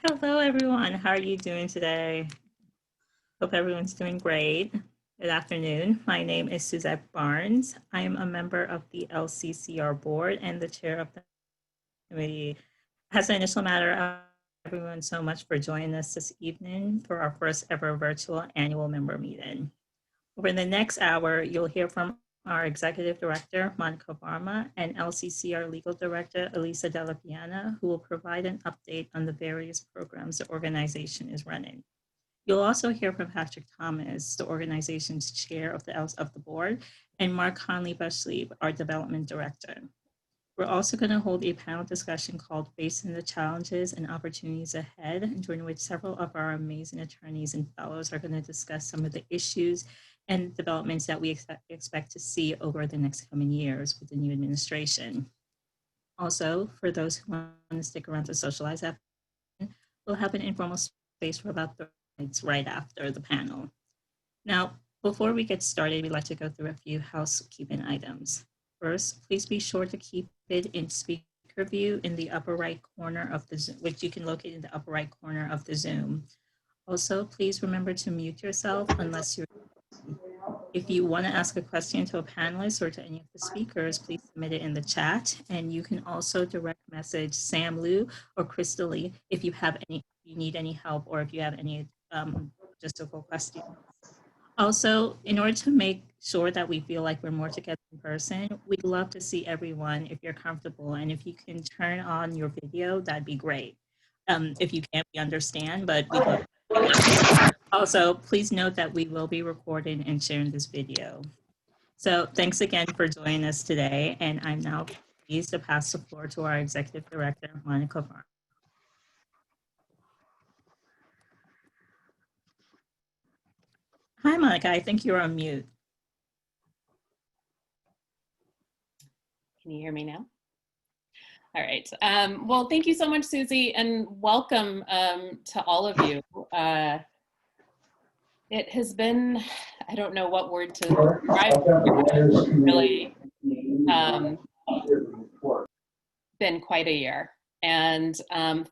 Hello, everyone. How are you doing today? Hope everyone's doing great. Good afternoon. My name is Suzette Barnes. I am a member of the LCCR board and the chair of the committee. As an initial matter, everyone so much for joining us this evening for our first ever virtual annual member meeting. Over the next hour, you'll hear from our Executive Director, Monika Varma, and LCCR Legal Director, Elisa Della-Piana, who will provide an update on the various programs the organization is running. You'll also hear from Patrick Thomas, the organization's chair of the board, and Mark Conley-Buchsieb, our development director. We're also going to hold a panel discussion called Facing the Challenges and Opportunities Ahead, during which several of our amazing attorneys and fellows are going to discuss some of the issues and developments that we expect to see over the next coming years with the new administration. Also, for those who want to stick around to socialize after, we'll have an informal space for about 30 minutes right after the panel. Now, before we get started, we'd like to go through a few housekeeping items. First, please be sure to keep it in speaker view in the upper right corner of the Zoom, which you can locate in the upper right corner of the Zoom. Also, please remember to mute yourself unless you're. If you want to ask a question to a panelist or to any of the speakers, please submit it in the chat. And you can also direct message Sam Liu or Crystal Lee if you need any help or if you have any logistical questions. Also, in order to make sure that we feel like we're more together in person, we'd love to see everyone if you're comfortable. And if you can turn on your video, that'd be great. If you can't, we understand, but we'd love to. Also, please note that we will be recording and sharing this video. So thanks again for joining us today. And I'm now pleased to pass the floor to our Executive Director, Monika Varma. Hi, Monika. I think you're on mute. Can you hear me now? All right. Well, thank you so much, Susie, and welcome to all of you. It has been, I don't know what word to describe, really been quite a year. And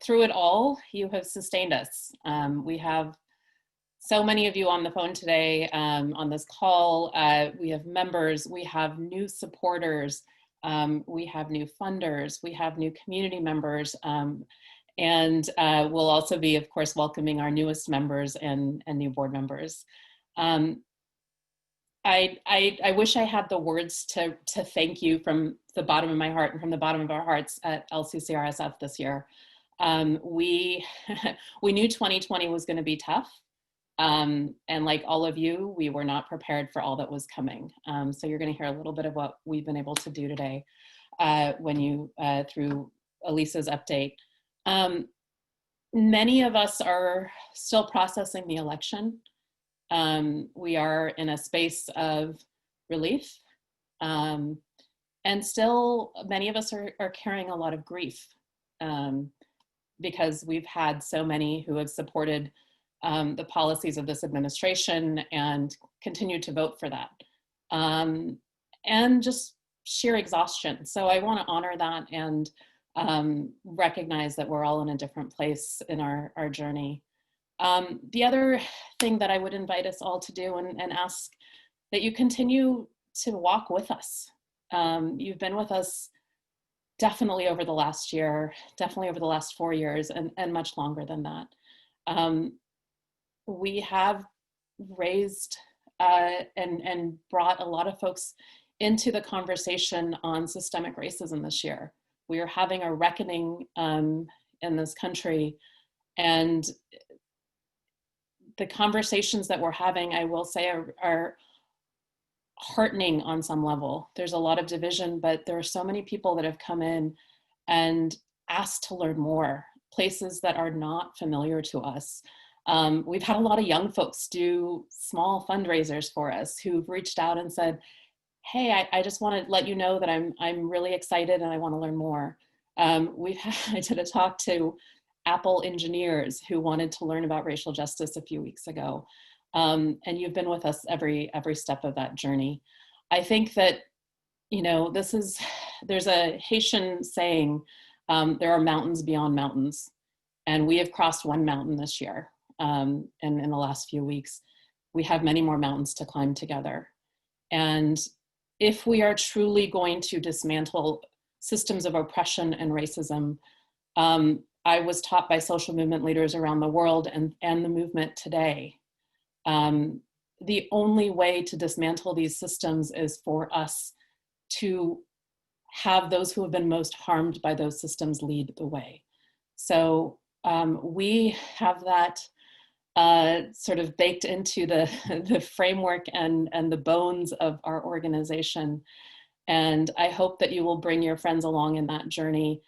through it all, you have sustained us. We have so many of you on the phone today, on this call. We have members, we have new supporters, we have new funders, we have new community members, and we'll also be, of course, welcoming our newest members and new board members. I wish I had the words to thank you from the bottom of my heart and from the bottom of our hearts at LCCRSF this year. We knew 2020 was going to be tough. And like all of you, we were not prepared for all that was coming. So you're going to hear a little bit of what we've been able to do today through Elisa's update. Many of us are still processing the election. We are in a space of relief. And still, many of us are carrying a lot of grief because we've had so many who have supported the policies of this administration and continue to vote for that. And just sheer exhaustion. So I want to honor that and recognize that we're all in a different place in our journey. The other thing that I would invite us all to do and ask that you continue to walk with us. You've been with us definitely over the last year, definitely over the last 4 years, and much longer than that. We have raised and brought a lot of folks into the conversation on systemic racism this year. We are having a reckoning in this country, and the conversations that we're having, I will say, are heartening on some level. There's a lot of division, but there are so many people that have come in and asked to learn more, places that are not familiar to us. We've had a lot of young folks do small fundraisers for us who've reached out and said, hey, I just want to let you know that I'm really excited and I want to learn more. I did a talk to Apple engineers who wanted to learn about racial justice a few weeks ago. And you've been with us every step of that journey. I think that, you know, there's a Haitian saying, there are mountains beyond mountains. And we have crossed one mountain this year. And in the last few weeks, we have many more mountains to climb together. And if we are truly going to dismantle systems of oppression and racism, I was taught by social movement leaders around the world and the movement today, the only way to dismantle these systems is for us to have those who have been most harmed by those systems lead the way. So we have that sort of baked into the framework and the bones of our organization. And I hope that you will bring your friends along in that journey.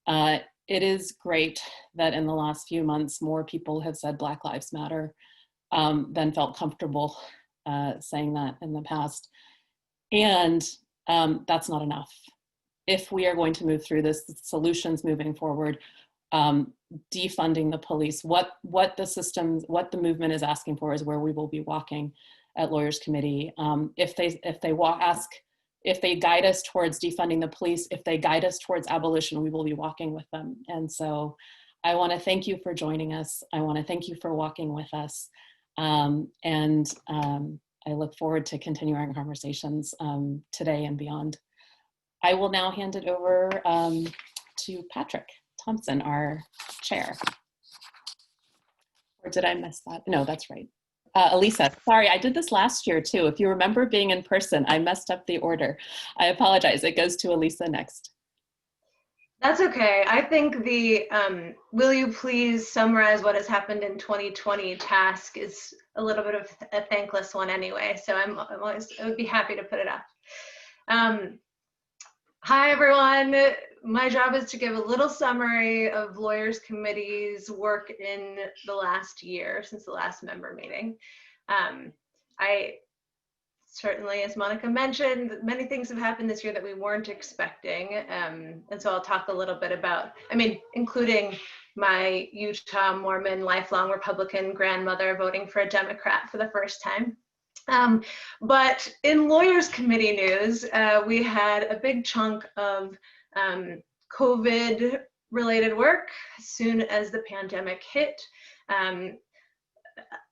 It is great that in the last few months, more people have said Black Lives Matter than felt comfortable saying that in the past. And that's not enough. If we are going to move through this, solutions moving forward, defunding the police, what the movement is asking for is where we will be walking at Lawyers Committee. If they guide us towards defunding the police, if they guide us towards abolition, we will be walking with them. And so I want to thank you for joining us. I want to thank you for walking with us. I look forward to continuing our conversations today and beyond. I will now hand it over to Patrick Thompson, our chair. Or did I miss that? No, that's right. Elisa, sorry, I did this last year too. If you remember being in person, I messed up the order. I apologize. It goes to Elisa next. That's okay. I think the will you please summarize what has happened in 2020 task is a little bit of a thankless one anyway. So I would be happy to put it up. Hi, everyone. My job is to give a little summary of Lawyers Committee's work in the last year since the last member meeting. I certainly, as Monika mentioned, many things have happened this year that we weren't expecting. And so I'll talk a little bit about, including my Utah Mormon lifelong Republican grandmother voting for a Democrat for the first time. But in Lawyers Committee news, we had a big chunk of COVID related work as soon as the pandemic hit.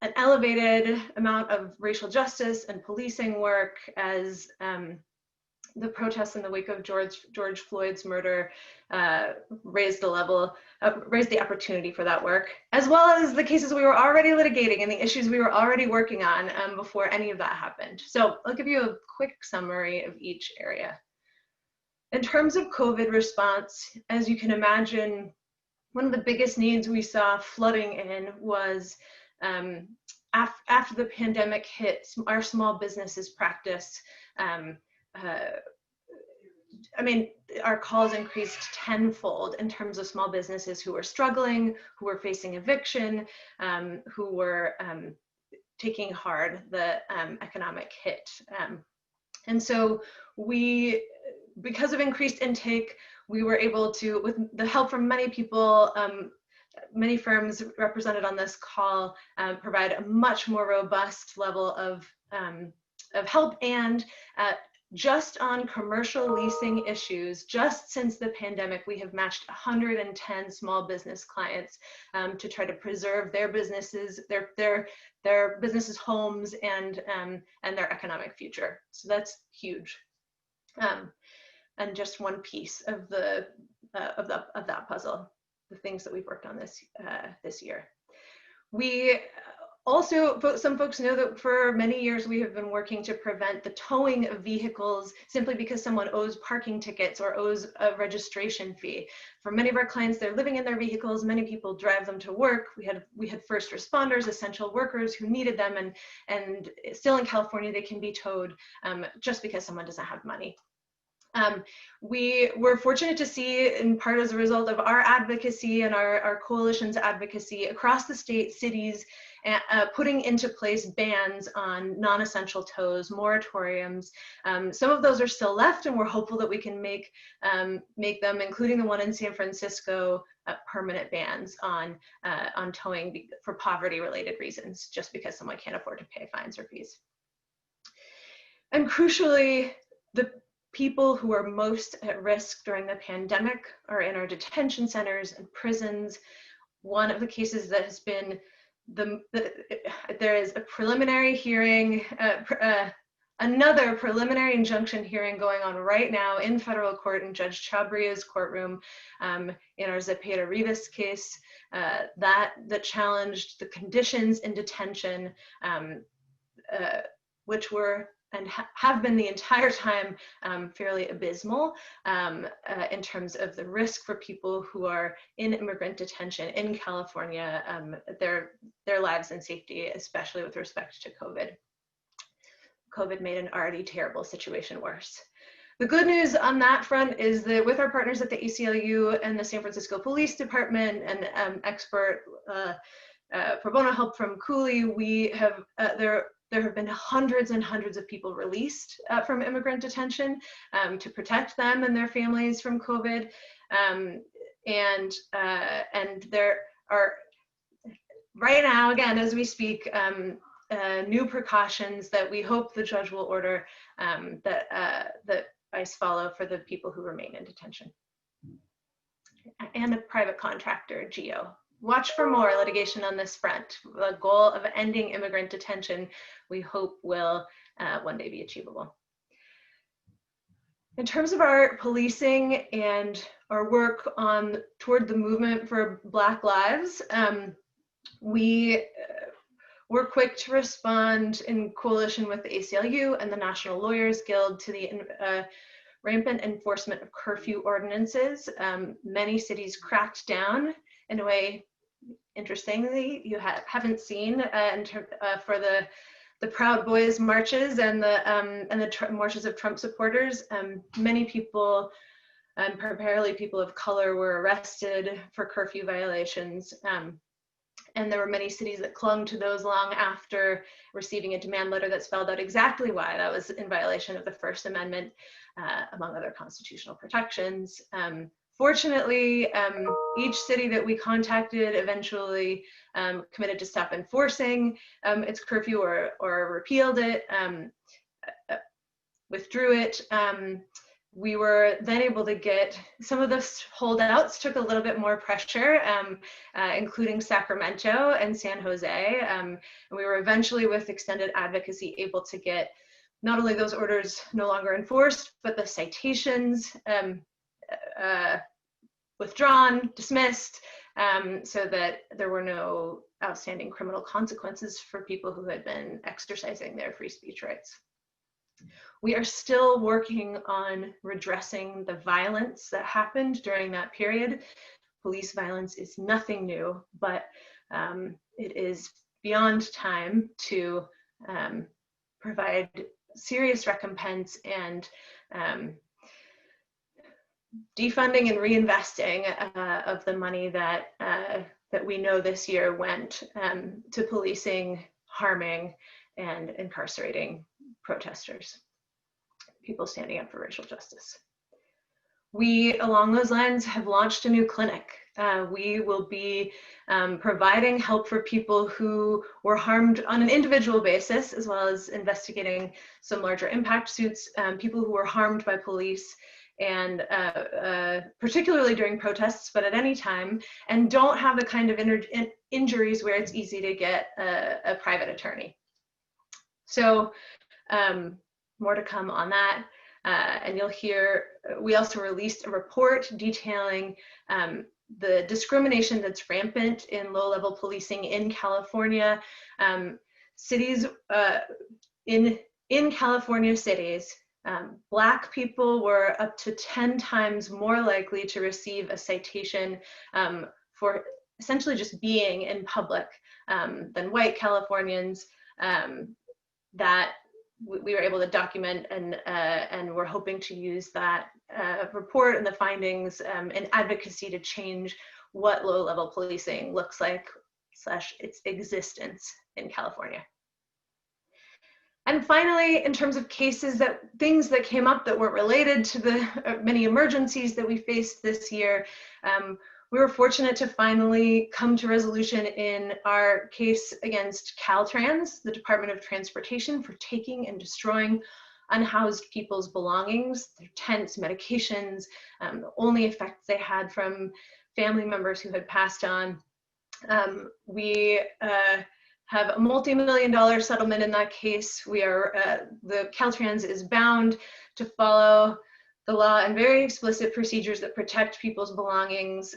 An elevated amount of racial justice and policing work as the protests in the wake of George Floyd's murder raised the opportunity for that work, as well as the cases we were already litigating and the issues we were already working on before any of that happened. So I'll give you a quick summary of each area. In terms of COVID response, as you can imagine, one of the biggest needs we saw flooding in was after the pandemic hit, our small businesses practice. Our calls increased tenfold in terms of small businesses who were struggling, who were facing eviction, who were taking hard the economic hit. And so because of increased intake, we were able to, with the help from many people, many firms represented on this call, provide a much more robust level of help. And just on commercial leasing issues, just since the pandemic, we have matched 110 small business clients to try to preserve their businesses, their businesses' homes, and their economic future. So that's huge, and just one piece of that puzzle. The things that we've worked on this year. We also, some folks know that for many years we have been working to prevent the towing of vehicles simply because someone owes parking tickets or owes a registration fee. For many of our clients, they're living in their vehicles. Many people drive them to work. We had first responders, essential workers who needed them, and still in California they can be towed just because someone doesn't have money. We were fortunate to see, in part as a result of our advocacy and our coalition's advocacy across the state, cities putting into place bans on non-essential tows, moratoriums. Some of those are still left, and we're hopeful that we can make them, including the one in San Francisco, permanent bans on towing for poverty-related reasons, just because someone can't afford to pay fines or fees. And crucially, the people who are most at risk during the pandemic are in our detention centers and prisons, one of the cases that has been there is a preliminary hearing, another preliminary injunction hearing going on right now in federal court in Judge Chabria's courtroom in our Zepeda-Rivas case that challenged the conditions in detention, which were and have been the entire time fairly abysmal in terms of the risk for people who are in immigrant detention in California, their lives and safety, especially with respect to COVID. COVID made an already terrible situation worse. The good news on that front is that with our partners at the ACLU and the San Francisco Police Department and expert pro bono help from Cooley, we have there have been hundreds and hundreds of people released from immigrant detention to protect them and their families from COVID. And there are, right now, again, as we speak, new precautions that we hope the judge will order that ICE follow for the people who remain in detention. And a private contractor, GEO. Watch for more litigation on this front. The goal of ending immigrant detention, we hope, will one day be achievable. In terms of our policing and our work toward the movement for Black lives, we were quick to respond in coalition with the ACLU and the National Lawyers Guild to the rampant enforcement of curfew ordinances. Many cities cracked down in a way, interestingly, you haven't seen for the Proud Boys marches and the marches of Trump supporters. Many people, primarily people of color, were arrested for curfew violations. And there were many cities that clung to those long after receiving a demand letter that spelled out exactly why that was in violation of the First Amendment, among other constitutional protections. Fortunately, each city that we contacted eventually committed to stop enforcing its curfew or repealed it, withdrew it. We were then able to get, some of the holdouts took a little bit more pressure, including Sacramento and San Jose. And we were eventually, with extended advocacy, able to get not only those orders no longer enforced, but the citations withdrawn, dismissed, so that there were no outstanding criminal consequences for people who had been exercising their free speech rights. We are still working on redressing the violence that happened during that period. Police violence is nothing new, but it is beyond time to provide serious recompense and defunding and reinvesting of the money that we know this year went to policing, harming, and incarcerating protesters, people standing up for racial justice. We, along those lines, have launched a new clinic. We will be providing help for people who were harmed on an individual basis, as well as investigating some larger impact suits, people who were harmed by police, and particularly during protests, but at any time, and don't have the kind of injuries where it's easy to get a private attorney. So more to come on that. And you'll hear, we also released a report detailing the discrimination that's rampant in low-level policing in California. Cities, in California cities, Black people were up to 10 times more likely to receive a citation for essentially just being in public than white Californians. That we were able to document, and we're hoping to use that report and the findings in advocacy to change what low-level policing looks like / its existence in California. And finally, in terms of cases things that came up that weren't related to the many emergencies that we faced this year, we were fortunate to finally come to resolution in our case against Caltrans, the Department of Transportation, for taking and destroying unhoused people's belongings, their tents, medications, the only effects they had from family members who had passed on. We have a multi-million-dollar settlement in that case. We are, the Caltrans is bound to follow the law and very explicit procedures that protect people's belongings,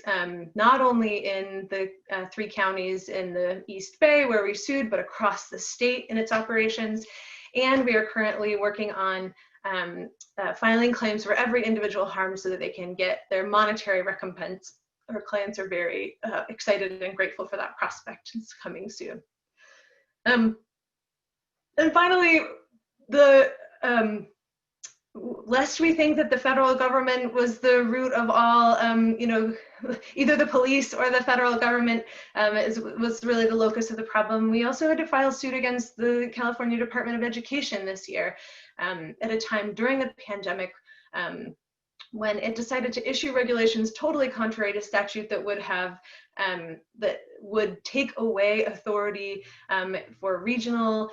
not only in the 3 counties in the East Bay where we sued, but across the state in its operations. And we are currently working on filing claims for every individual harmed so that they can get their monetary recompense. Our clients are very excited and grateful for that prospect. It's coming soon. And finally, the lest we think that the federal government was the root of all, you know, either the police or the federal government was really the locus of the problem. We also had to file suit against the California Department of Education this year at a time during the pandemic when it decided to issue regulations totally contrary to statute that would have that would take away authority for regional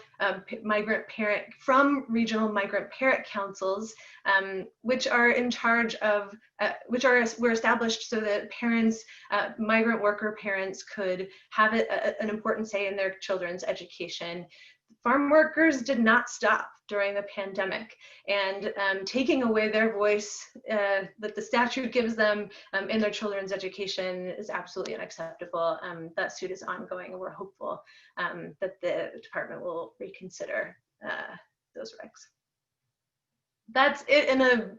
migrant parent regional migrant parent councils, which are in charge of were established so that parents, migrant worker parents, could have an important say in their children's education. Farm workers did not stop during the pandemic, and taking away their voice that the statute gives them in their children's education is absolutely unacceptable. That suit is ongoing, and we're hopeful that the department will reconsider those regs. That's it in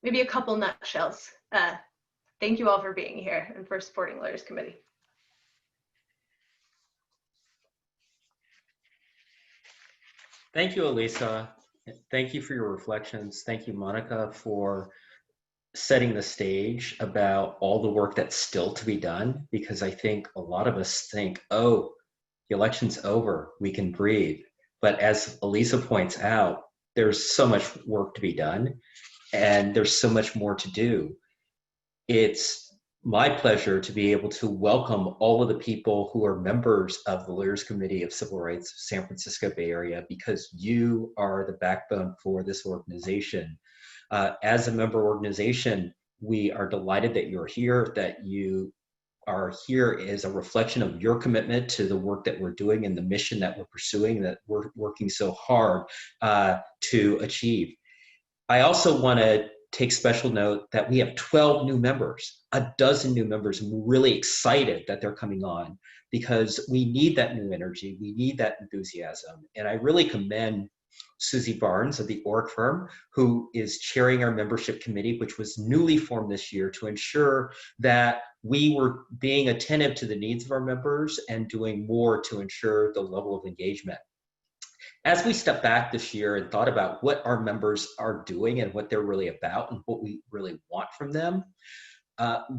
maybe a couple nutshells. Thank you all for being here and for supporting Lawyers Committee. Thank you, Elisa. Thank you for your reflections. Thank you, Monika, for setting the stage about all the work that's still to be done, because I think a lot of us think, oh, the election's over, we can breathe. But as Elisa points out, there's so much work to be done, and there's so much more to do. It's my pleasure to be able to welcome all of the people who are members of the Lawyers Committee of Civil Rights San Francisco Bay Area, because you are the backbone for this organization. As a member organization, we are delighted that you're here, that you are here as a reflection of your commitment to the work that we're doing and the mission that we're pursuing, that we're working so hard to achieve. I also want to take special note that we have 12 new members, a dozen new members, and we're really excited that they're coming on because we need that new energy, we need that enthusiasm. And I really commend Susie Barnes of the Org firm, who is chairing our membership committee, which was newly formed this year to ensure that we were being attentive to the needs of our members and doing more to ensure the level of engagement. As we stepped back this year and thought about what our members are doing and what they're really about and what we really want from them,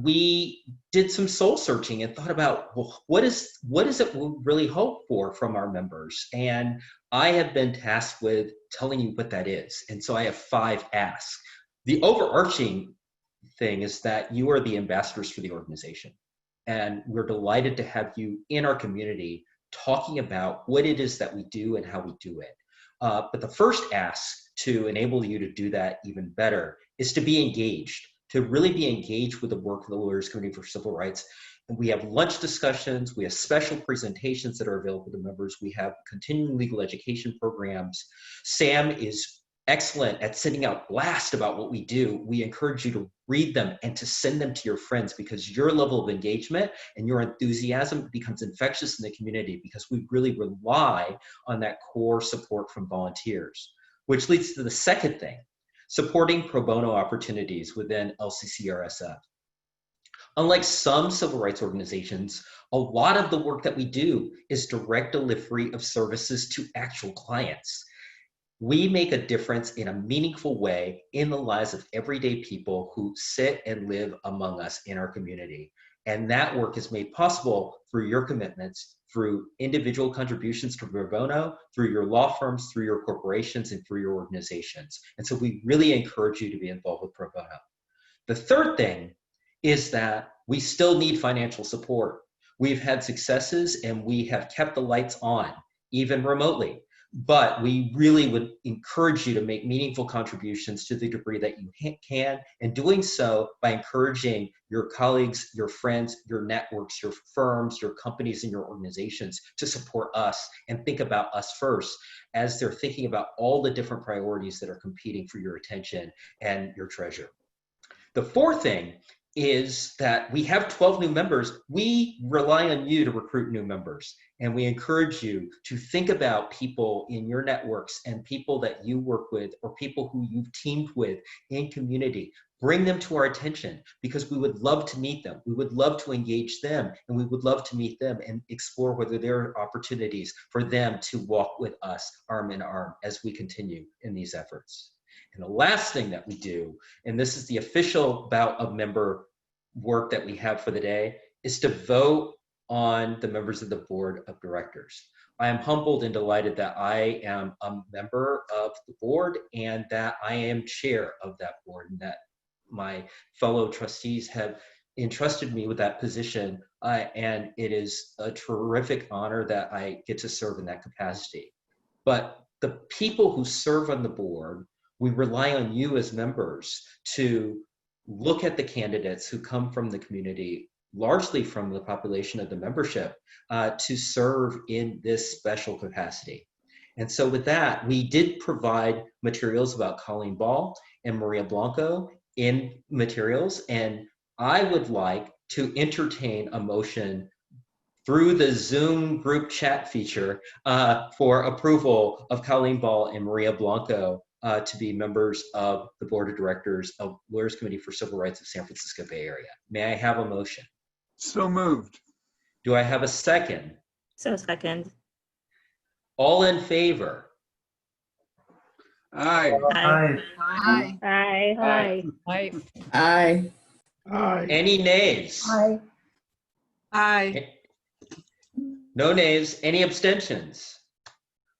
we did some soul searching and thought about, well, what is it we really hope for from our members? And I have been tasked with telling you what that is. And so I have 5 asks. The overarching thing is that you are the ambassadors for the organization. And we're delighted to have you in our community talking about what it is that we do and how we do it. But the first ask to enable you to do that even better is to be engaged, to really be engaged with the work of the Lawyers Committee for Civil Rights. And we have lunch discussions, we have special presentations that are available to members, we have continuing legal education programs. Sam is excellent at sending out blasts about what we do. We encourage you to read them and to send them to your friends, because your level of engagement and your enthusiasm becomes infectious in the community, because we really rely on that core support from volunteers. Which leads to the second thing, supporting pro bono opportunities within LCCRSF. Unlike some civil rights organizations, a lot of the work that we do is direct delivery of services to actual clients. We make a difference in a meaningful way in the lives of everyday people who sit and live among us in our community. And that work is made possible through your commitments, through individual contributions to pro bono, through your law firms, through your corporations, and through your organizations. And so we really encourage you to be involved with pro bono. The third thing is that we still need financial support. We've had successes and we have kept the lights on, even remotely. But we really would encourage you to make meaningful contributions to the degree that you can, and doing so by encouraging your colleagues, your friends, your networks, your firms, your companies, and your organizations to support us and think about us first as they're thinking about all the different priorities that are competing for your attention and your treasure. The fourth thing is that we have 12 new members. We rely on you to recruit new members. And we encourage you to think about people in your networks and people that you work with or people who you've teamed with in community. Bring them to our attention because we would love to meet them. We would love to engage them, and we would love to meet them and explore whether there are opportunities for them to walk with us arm in arm as we continue in these efforts. And the last thing that we do, and this is the official bout of member work that we have for the day, is to vote on the members of the board of directors. I am humbled and delighted that I am a member of the board and that I am chair of that board, and that my fellow trustees have entrusted me with that position. And it is a terrific honor that I get to serve in that capacity. But the people who serve on the board, we rely on you as members to look at the candidates who come from the community, largely from the population of the membership, to serve in this special capacity. And so with that, we did provide materials about Colleen Ball and Maria Blanco in materials, and I would like to entertain a motion through the Zoom group chat feature for approval of Colleen Ball and Maria Blanco to be members of the board of directors of Lawyers Committee for Civil Rights of San Francisco Bay Area. May I have a motion? So moved. Do I have a second? So second. All in favor? Aye. Aye. Aye. Aye. Aye. Aye. Aye. Any nays? Aye. No nays. Any abstentions?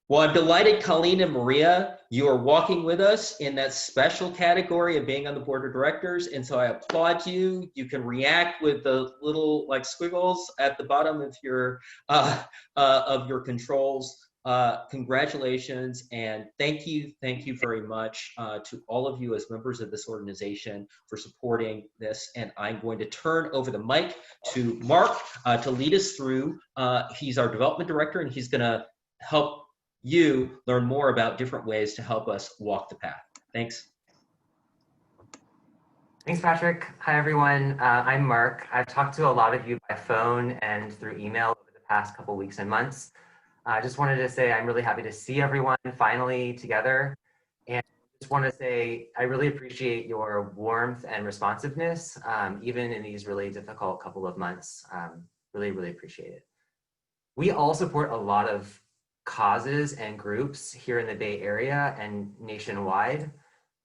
Well, I'm delighted, Colleen and Maria, you are walking with us in that special category of being on the board of directors. And so I applaud you. You can react with the little like squiggles at the bottom of your controls. Congratulations and thank you very much to all of you as members of this organization for supporting this. And I'm going to turn over the mic to Mark to lead us through. He's our development director, and he's going to help you learn more about different ways to help us walk the path. Thanks. Thanks, Patrick. Hi, everyone. I'm Mark. I've talked to a lot of you by phone and through email over the past couple weeks and months. I just wanted to say I'm really happy to see everyone finally together. And just want to say I really appreciate your warmth and responsiveness, even in these really difficult couple of months. Really, really appreciate it. We all support a lot of causes and groups here in the Bay Area and nationwide.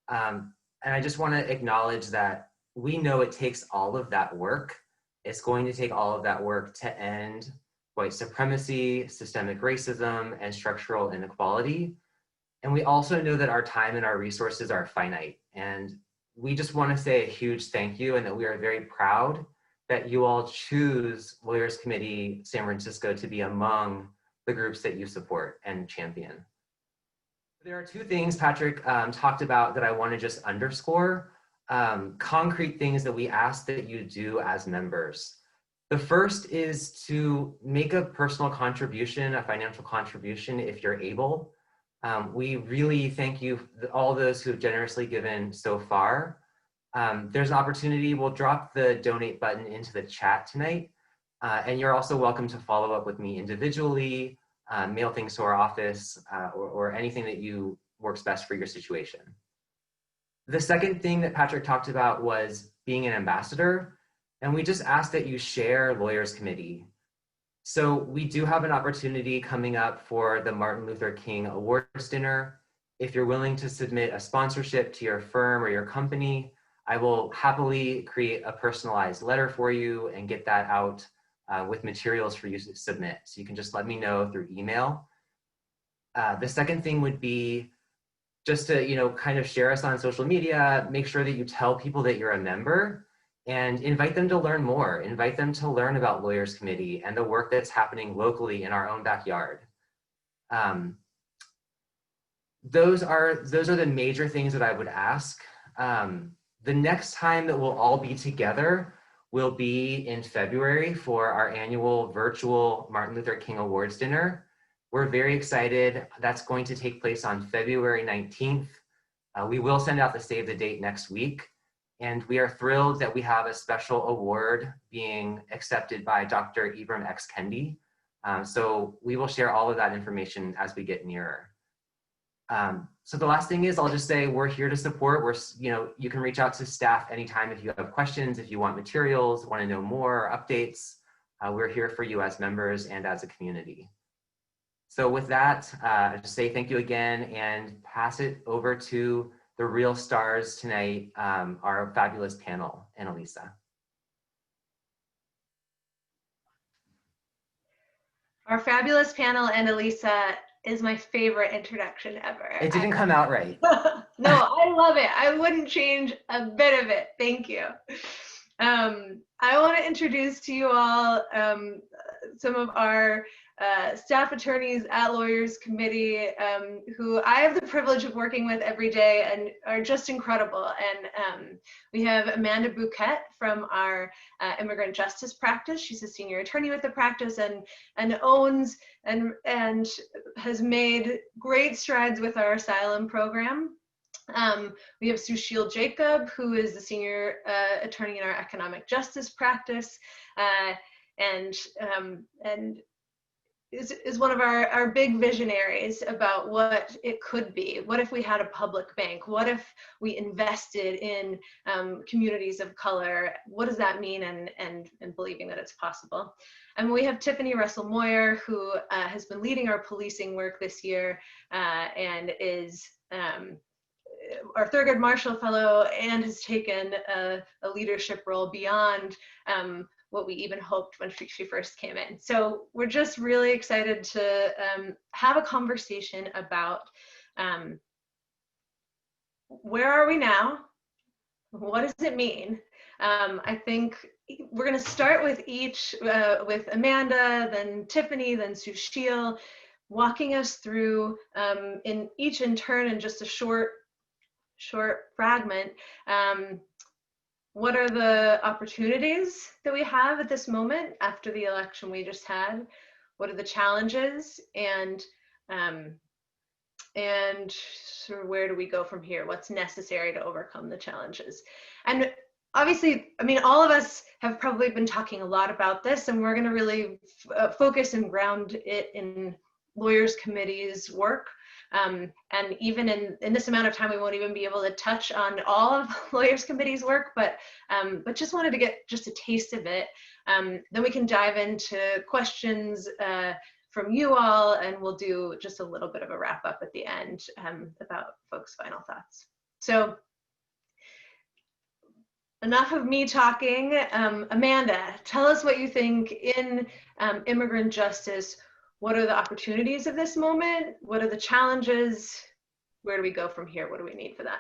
And I just want to acknowledge that we know it takes all of that work. It's going to take all of that work to end white supremacy, systemic racism, and structural inequality. And we also know that our time and our resources are finite. And we just want to say a huge thank you, and that we are very proud that you all choose Lawyers Committee San Francisco to be among the groups that you support and champion. There are two things Patrick talked about that I want to just underscore, concrete things that we ask that you do as members. The first is to make a personal contribution, a financial contribution if you're able. We really thank you, all those who have generously given so far. There's an opportunity, we'll drop the donate button into the chat tonight. And you're also welcome to follow up with me individually, mail things to our office, or anything that works best for your situation. The second thing that Patrick talked about was being an ambassador. And we just ask that you share Lawyers Committee. So we do have an opportunity coming up for the Martin Luther King Awards Dinner. If you're willing to submit a sponsorship to your firm or your company, I will happily create a personalized letter for you and get that out with materials for you to submit. So you can just let me know through email. The second thing would be just to kind of share us on social media, make sure that you tell people that you're a member and invite them to learn more, invite them to learn about Lawyers Committee and the work that's happening locally in our own backyard. those are the major things that I would ask. The next time that we'll all be together will be in February for our annual virtual Martin Luther King Awards dinner. We're very excited. That's going to take place on February 19th. We will send out the save the date next week. And we are thrilled that we have a special award being accepted by Dr. Ibram X. Kendi. So we will share all of that information as we get nearer. So the last thing is, I'll just say we're here to support. You can reach out to staff anytime if you have questions, if you want materials, want to know more updates. We're here for you as members and as a community. So with that, I just say thank you again and pass it over to the real stars tonight, our fabulous panel and Elisa. Our fabulous panel and Elisa is my favorite introduction ever. It didn't come out right. No, I love it. I wouldn't change a bit of it. Thank you. I want to introduce to you all some of our staff attorneys at Lawyers Committee who I have the privilege of working with every day and are just incredible. And we have Amanda Bhuket from our immigrant justice practice. She's a senior attorney with the practice and owns and has made great strides with our asylum program. We have Sushil Jacob, who is the senior attorney in our economic justice practice, and is one of our big visionaries about what it could be. What if we had a public bank? What if we invested in communities of color? What does that mean? And believing that it's possible. And we have Tifanei-Ressl-Moyer, who has been leading our policing work this year and is our Thurgood Marshall Fellow and has taken a leadership role beyond what we even hoped when she first came in. So we're just really excited to have a conversation about where are we now? What does it mean? I think we're going to start with with Amanda, then Tiffany, then Sushil, walking us through in each in turn in just a short fragment. What are the opportunities that we have at this moment after the election we just had? What are the challenges, and sort of where do we go from here? What's necessary to overcome the challenges? And obviously, I mean, all of us have probably been talking a lot about this, and we're going to really focus and ground it in Lawyers Committee's work. And even in this amount of time, we won't even be able to touch on all of Lawyers Committee's work, but just wanted to get just a taste of it. Then we can dive into questions from you all, and we'll do just a little bit of a wrap up at the end about folks' final thoughts. So enough of me talking. Amanda, tell us what you think in immigrant justice. What are the opportunities of this moment? What are the challenges? Where do we go from here? What do we need for that?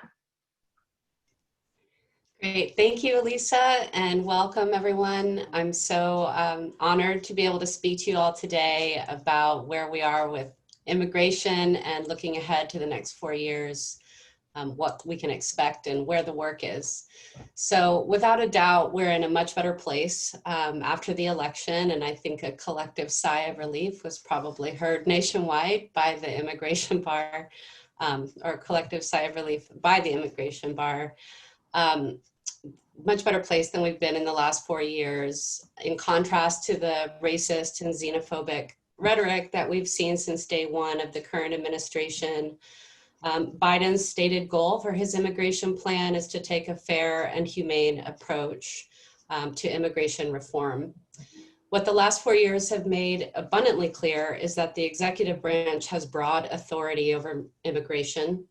Great, thank you, Elisa, and welcome everyone. I'm so honored to be able to speak to you all today about where we are with immigration and looking ahead to the next 4 years, what we can expect and where the work is. So without a doubt, we're in a much better place after the election, and I think a collective sigh of relief was probably heard nationwide by the immigration bar, or collective sigh of relief by the immigration bar. Much better place than we've been in the last 4 years, in contrast to the racist and xenophobic rhetoric that we've seen since day one of the current administration. Biden's stated goal for his immigration plan is to take a fair and humane approach to immigration reform. What the last 4 years have made abundantly clear is that the executive branch has broad authority over immigration.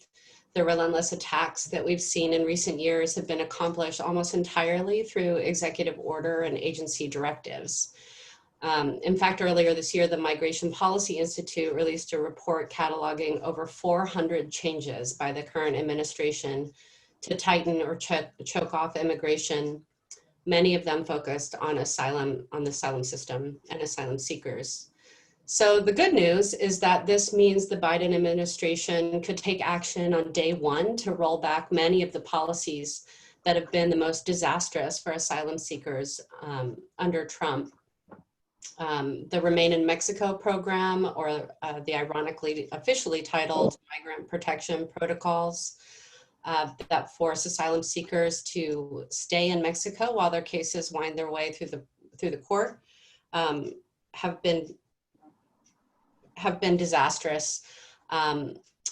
The relentless attacks that we've seen in recent years have been accomplished almost entirely through executive order and agency directives. In fact, earlier this year, the Migration Policy Institute released a report cataloging over 400 changes by the current administration to tighten or choke off immigration, many of them focused on the asylum system and asylum seekers. So the good news is that this means the Biden administration could take action on day one to roll back many of the policies that have been the most disastrous for asylum seekers under Trump. The Remain in Mexico program, or the ironically officially titled Migrant Protection Protocols, that force asylum seekers to stay in Mexico while their cases wind their way through the court, have been disastrous,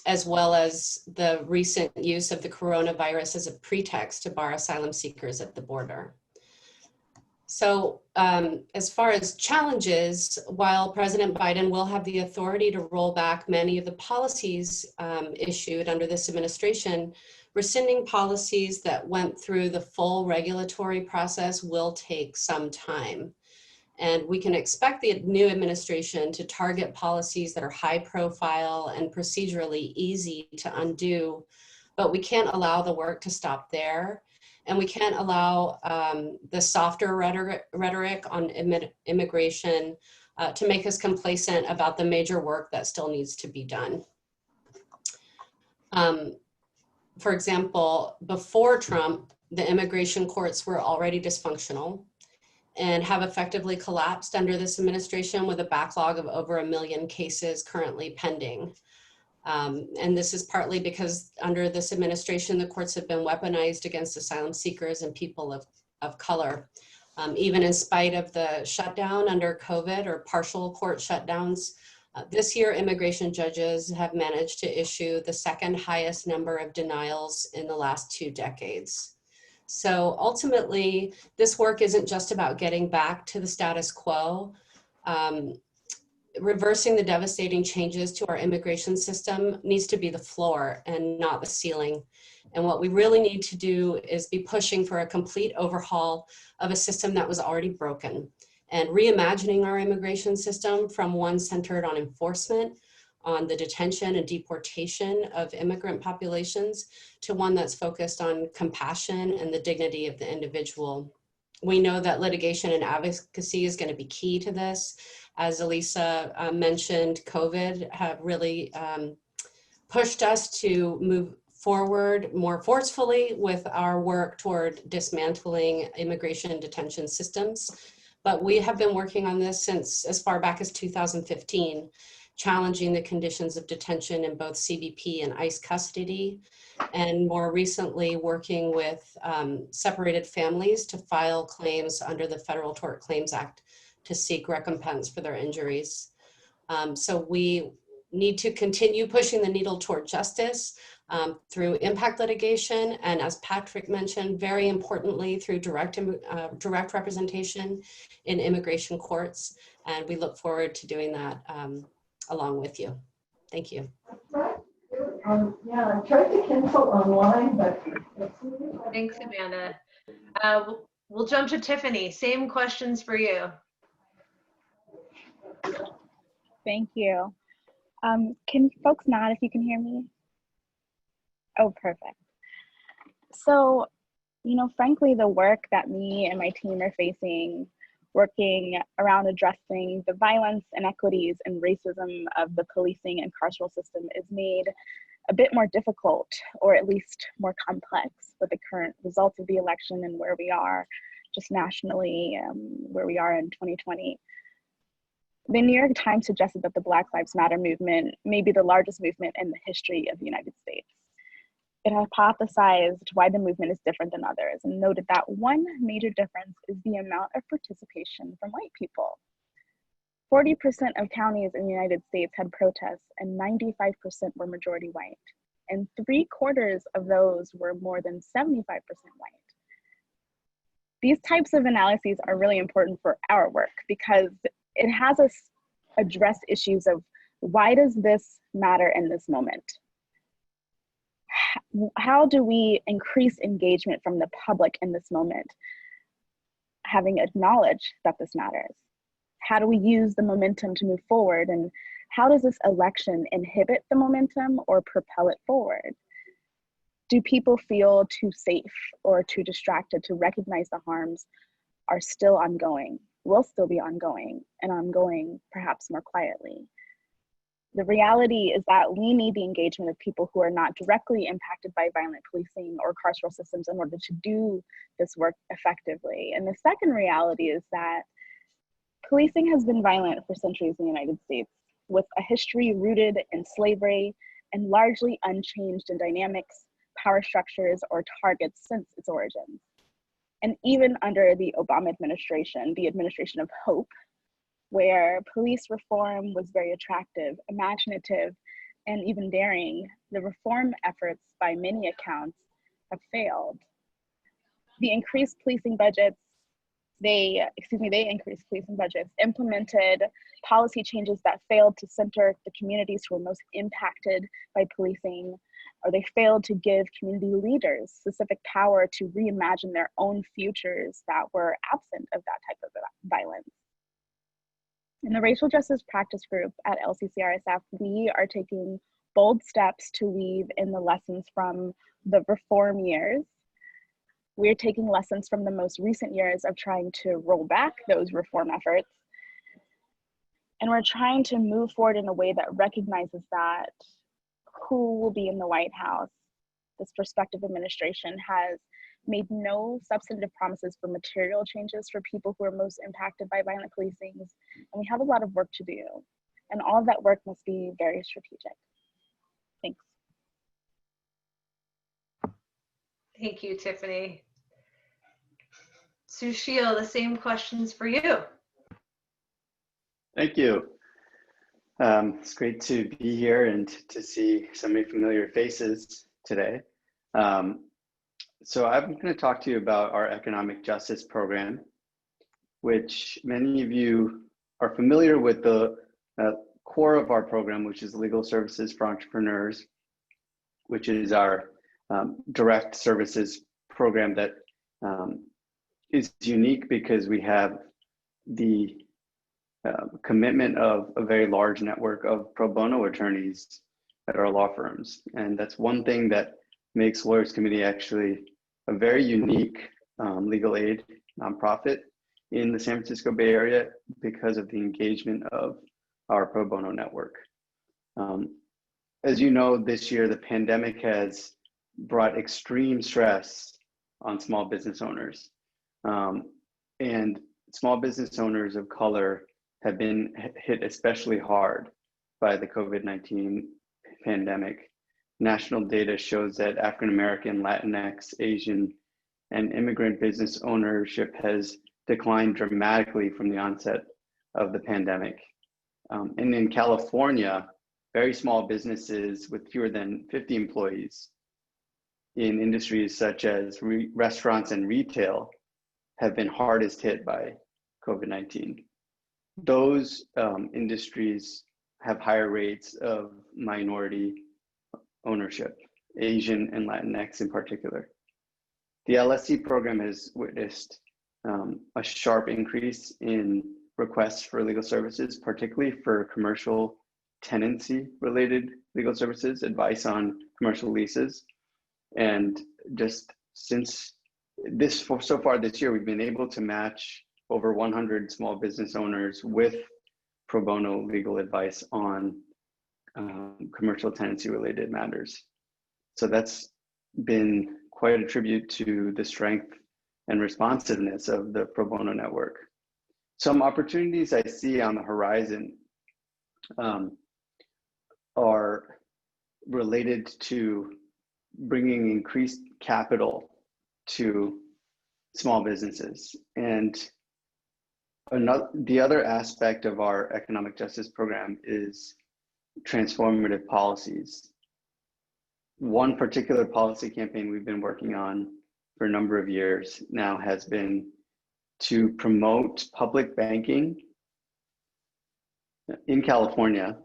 as well as the recent use of the coronavirus as a pretext to bar asylum seekers at the border. So as far as challenges, while President Biden will have the authority to roll back many of the policies issued under this administration, rescinding policies that went through the full regulatory process will take some time. And we can expect the new administration to target policies that are high profile and procedurally easy to undo, but we can't allow the work to stop there. And we can't allow the softer rhetoric on immigration to make us complacent about the major work that still needs to be done. For example, before Trump, the immigration courts were already dysfunctional and have effectively collapsed under this administration, with a backlog of over 1 million cases currently pending. And this is partly because under this administration, the courts have been weaponized against asylum seekers and people of color. Even in spite of the shutdown under COVID, or partial court shutdowns, this year immigration judges have managed to issue the second highest number of denials in the last 2 decades. So ultimately, this work isn't just about getting back to the status quo. Reversing the devastating changes to our immigration system needs to be the floor and not the ceiling. And what we really need to do is be pushing for a complete overhaul of a system that was already broken, and reimagining our immigration system from one centered on enforcement, on the detention and deportation of immigrant populations, to one that's focused on compassion and the dignity of the individual. We know that litigation and advocacy is going to be key to this. As Elisa mentioned, COVID have really pushed us to move forward more forcefully with our work toward dismantling immigration and detention systems. But we have been working on this since as far back as 2015, challenging the conditions of detention in both CBP and ICE custody, and more recently working with separated families to file claims under the Federal Tort Claims Act to seek recompense for their injuries. So we need to continue pushing the needle toward justice through impact litigation, and as Patrick mentioned, very importantly, through direct representation in immigration courts. And we look forward to doing that along with you. Thank you. Yeah, I tried to cancel online, but. Thanks, Amanda. We'll jump to Tiffany. Same questions for you. Thank you. Can folks nod if you can hear me? Oh, perfect. So, frankly, the work that me and my team are facing, working around addressing the violence, inequities, and racism of the policing and carceral system is made a bit more difficult, or at least more complex, with the current results of the election and where we are just nationally, where we are in 2020. The New York Times suggested that the Black Lives Matter movement may be the largest movement in the history of the United States. It hypothesized why the movement is different than others, and noted that one major difference is the amount of participation from white people. 40% of counties in the United States had protests, and 95% were majority white. And 3/4 of those were more than 75% white. These types of analyses are really important for our work because it has us address issues of why does this matter in this moment? How do we increase engagement from the public in this moment, having acknowledged that this matters? How do we use the momentum to move forward? And how does this election inhibit the momentum or propel it forward? Do people feel too safe or too distracted to recognize the harms are still ongoing, will still be ongoing and ongoing perhaps more quietly. The reality is that we need the engagement of people who are not directly impacted by violent policing or carceral systems in order to do this work effectively. And the second reality is that policing has been violent for centuries in the United States, with a history rooted in slavery and largely unchanged in dynamics, power structures, or targets since its origins. And even under the Obama administration, the administration of hope, where police reform was very attractive, imaginative, and even daring, the reform efforts by many accounts have failed. They increased policing budgets, implemented policy changes that failed to center the communities who were most impacted by policing, or they failed to give community leaders specific power to reimagine their own futures that were absent of that type of violence. In the Racial Justice Practice Group at LCCRSF, we are taking bold steps to weave in the lessons from the reform years. We're taking lessons from the most recent years of trying to roll back those reform efforts. And we're trying to move forward in a way that recognizes that who will be in the White House. This prospective administration has made no substantive promises for material changes for people who are most impacted by violent policing. And we have a lot of work to do. And all of that work must be very strategic. Thanks. Thank you, Tiffany. Sushil, the same questions for you. Thank you. It's great to be here and to see so many familiar faces today. So I'm going to talk to you about our economic justice program, which many of you are familiar with the core of our program, which is Legal Services for Entrepreneurs, which is our direct services program that is unique because we have the commitment of a very large network of pro bono attorneys at our law firms. And that's one thing that makes Lawyers Committee actually a very unique legal aid nonprofit in the San Francisco Bay Area because of the engagement of our pro bono network. As you know, this year, the pandemic has brought extreme stress on small business owners. And small business owners of color have been hit especially hard by the COVID-19 pandemic. National data shows that African American, Latinx, Asian, and immigrant business ownership has declined dramatically from the onset of the pandemic. And in California, very small businesses with fewer than 50 employees in industries such as restaurants and retail have been hardest hit by COVID-19. Those industries have higher rates of minority ownership, Asian and Latinx in particular. The LSC program has witnessed a sharp increase in requests for legal services, particularly for commercial tenancy related legal services, advice on commercial leases. And just since so far this year, we've been able to match over 100 small business owners with pro bono legal advice on commercial tenancy related matters. So that's been quite a tribute to the strength and responsiveness of the pro bono network. Some opportunities I see on the horizon are related to bringing increased capital to small businesses. And the other aspect of our economic justice program is transformative policies. One particular policy campaign we've been working on for a number of years now has been to promote public banking in California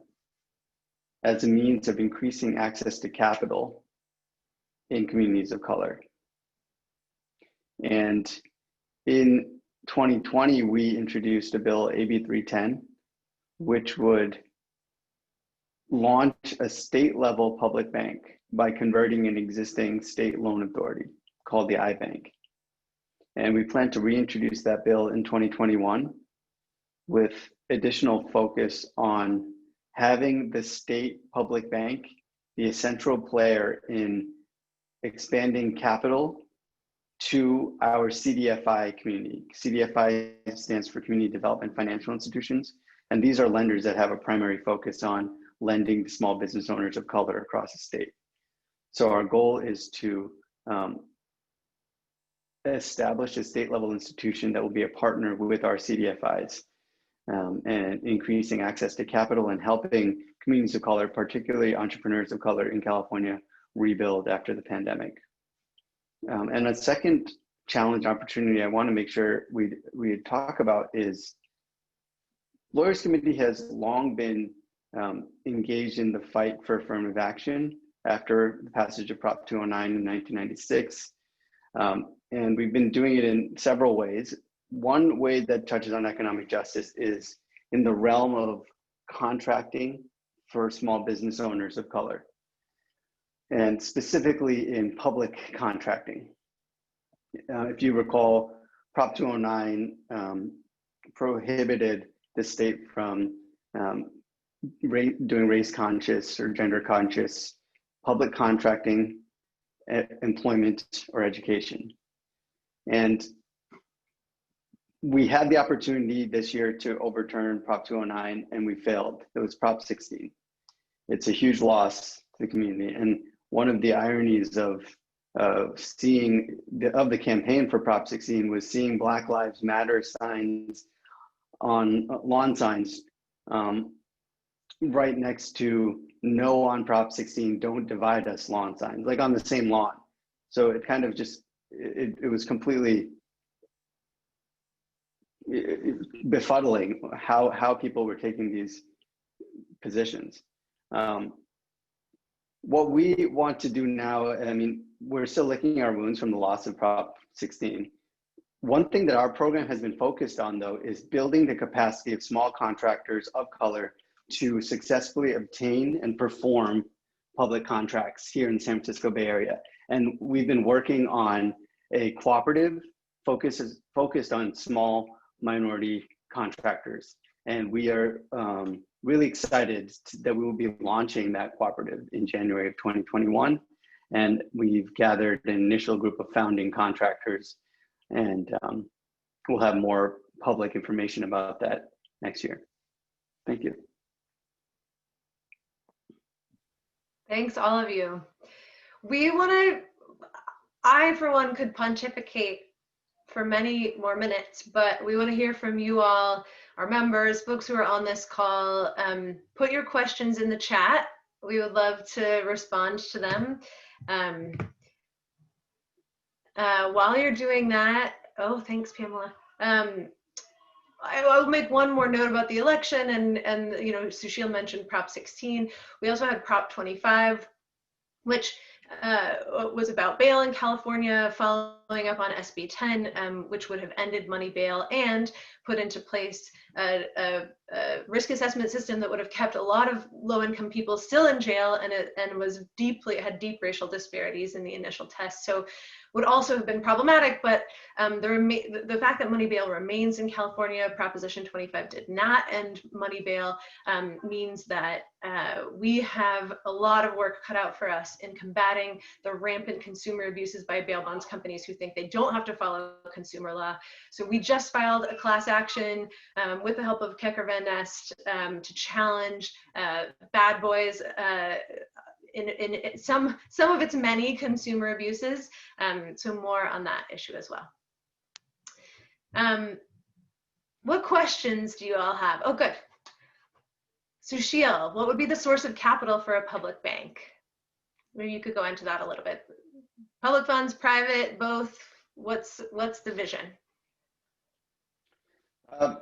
as a means of increasing access to capital in communities of color. And in 2020, we introduced a bill, AB 310, which would launch a state level public bank by converting an existing state loan authority called the iBank. And we plan to reintroduce that bill in 2021 with additional focus on having the state public bank be a central player in expanding capital to our CDFI community. CDFI stands for Community Development Financial Institutions, and these are lenders that have a primary focus on lending to small business owners of color across the state. So our goal is to establish a state level institution that will be a partner with our CDFIs and increasing access to capital and helping communities of color, particularly entrepreneurs of color in California, rebuild after the pandemic. And a second challenge opportunity I want to make sure we talk about is Lawyers Committee has long been engaged in the fight for affirmative action after the passage of Prop 209 in 1996. And we've been doing it in several ways. One way that touches on economic justice is in the realm of contracting for small business owners of color, and specifically in public contracting. If you recall, Prop 209 prohibited the state from doing race conscious or gender conscious public contracting, employment, or education. And we had the opportunity this year to overturn Prop 209 and we failed. It was Prop 16. It's a huge loss to the community. And one of the ironies of the campaign for Prop 16 was seeing Black Lives Matter signs on lawn signs right next to no on Prop 16, don't divide us lawn signs, like on the same lawn. So it kind of just, it was completely befuddling how people were taking these positions. What we want to do now, I mean, we're still licking our wounds from the loss of Prop 16. One thing that our program has been focused on, though, is building the capacity of small contractors of color to successfully obtain and perform public contracts here in the San Francisco Bay Area. And we've been working on a cooperative focused on small minority contractors. And we are really excited that we will be launching that cooperative in January of 2021. And we've gathered an initial group of founding contractors, and we'll have more public information about that next year. Thank you. Thanks, all of you. I, for one, could pontificate for many more minutes, but we want to hear from you all, our members, folks who are on this call. Put your questions in the chat. We would love to respond to them. While you're doing that, oh, thanks, Pamela. I'll make one more note about the election, and you know, Sushil mentioned Prop 16. We also had Prop 25, which was about bail in California, following up on SB 10, which would have ended money bail and put into place a risk assessment system that would have kept a lot of low-income people still in jail, and it had deep racial disparities in the initial test. So would also have been problematic, but the fact that money bail remains in California, Proposition 25 did not end money bail, means that we have a lot of work cut out for us in combating the rampant consumer abuses by bail bonds companies who think they don't have to follow consumer law. So we just filed a class action with the help of Kecker Van Nest to challenge Bad Boys in some of its many consumer abuses. So more on that issue as well. What questions do you all have? Oh, good. Sushil, what would be the source of capital for a public bank? Maybe you could go into that a little bit. Public funds, private, both. What's the vision?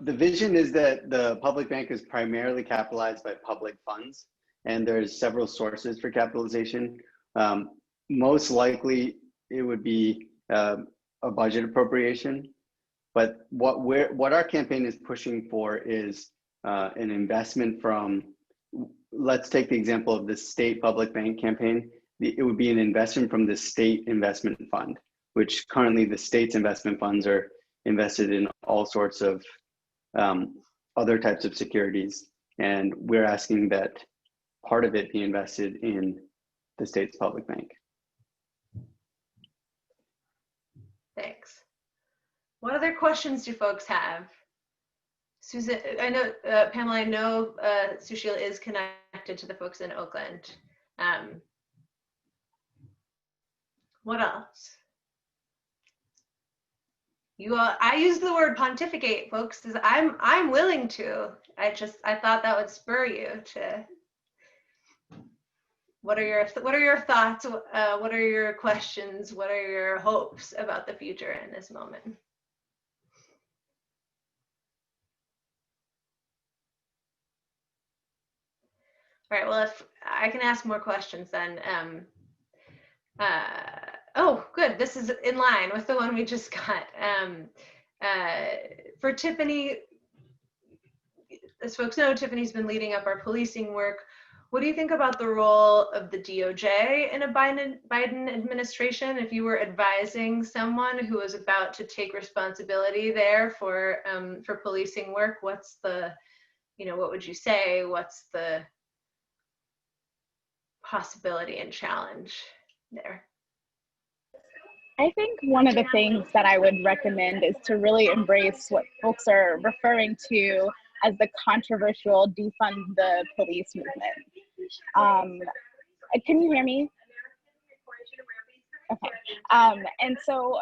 The vision is that the public bank is primarily capitalized by public funds, and there's several sources for capitalization. Most likely, it would be a budget appropriation. But what our campaign is pushing for is an investment from, let's take the example of the state public bank campaign. It would be an investment from the state investment fund, which currently the state's investment funds are invested in all sorts of other types of securities. And we're asking that part of it be invested in the state's public bank. Thanks. What other questions do folks have? Susan, I know, Pamela, I know Sushil is connected to the folks in Oakland. What else? I use the word pontificate, folks, because I'm willing to. I thought that would spur you to. What are your thoughts? What are your questions? What are your hopes about the future in this moment? All right, well, if I can ask more questions then. Oh, good, this is in line with the one we just got. For Tiffany, as folks know, Tiffany's been leading up our policing work. What do you think about the role of the DOJ in a Biden administration? If you were advising someone who was about to take responsibility there for policing work, what's the, what would you say? What's the possibility and challenge there? I think one of the things that I would recommend is to really embrace what folks are referring to as the controversial defund the police movement. Can you hear me? Okay. And so,